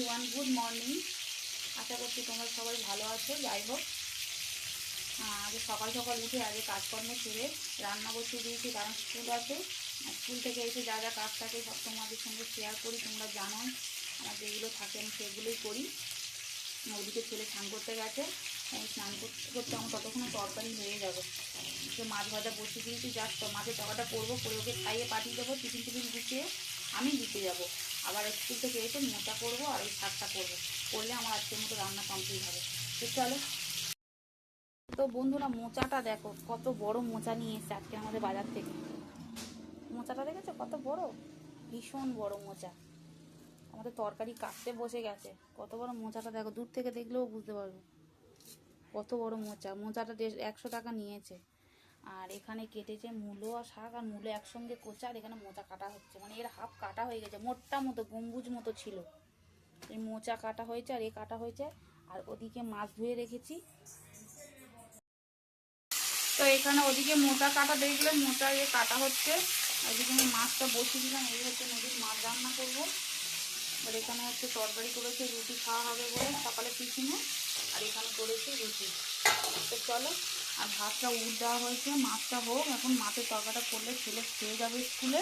Everyone, good morning. আশা করছি তোমরা সবাই ভালো আছো। যাই হোক, আজ সকাল সকাল উঠে আগে কাজকর্ম সেরে রান্না বসিয়ে দিয়েছি, কারণ স্কুল আছে। স্কুল থেকে এসে যা যা কাজ থাকে সব তোমাদের সঙ্গে শেয়ার করি। তোমরা জানোই আমার যেগুলো থাকে আমি সেগুলোই করি। ওদিকে ছেলে স্নান করতে গেছে, স্নান করতে করতে আমার ততক্ষণে তরকারি হয়ে যাবে। তো মাছ ভাজা বসিয়ে দিয়েছি, জাস্ট মাছের তরকাটা করবো, করে ওকে খাইয়ে পাঠিয়ে দেবো। টিফিন টিফিন গুছিয়ে আমি দিতে যাব। আবার স্কুল থেকে এসে মোটা করবো আর ওই শাকটা করবো, করলে আমার আজকের মতো রান্না কমপ্লিট হবে। তো চলো। তো বন্ধুরা, মোচাটা দেখো, কত বড় মোচা নিয়ে এসছে আজকে আমাদের বাজার থেকে। মোচাটা দেখেছো কত বড়, ভীষণ বড় মোচা। আমাদের তরকারি কাটতে বসে গেছে। কত বড় মোচাটা দেখো, দূর থেকে দেখলেও বুঝতে পারবে কত বড় মোচা। মোচাটা 100 টাকা নিয়েছে। আর এখানে কেটেছে মূলো আর শাক, আর মূলো একসঙ্গে কোচা, আর এখানে মোচা কাটা হচ্ছে, মানে এর হাফ কাটা হয়ে গেছে, মোটা মতো গম্বুজ মতো ছিল। এই মোচা কাটা হয়েছে আর এ কাটা হয়েছে। আর ওদিকে মাছ ধুয়ে রেখেছি। তো এখানে ওদিকে মোচা কাটা দেখলে মোচা এ কাটা হচ্ছে, ওইদিকে আমি মাছটা বসিয়ে দিলাম। এই হচ্ছে নদীর মাছ রান্না করবো। আর এখানে হচ্ছে তরকারি করেছে, রুটি খাওয়া হবে বলে সকালে টিফিনে। আর এখানে করেছে রুটি। তো চলো, আর ভাতটা উঠ দেওয়া হয়েছে, মাছটা হোক। এখন মাছের তরকারিটা করলে ছেলে খেয়ে যাবে স্কুলে।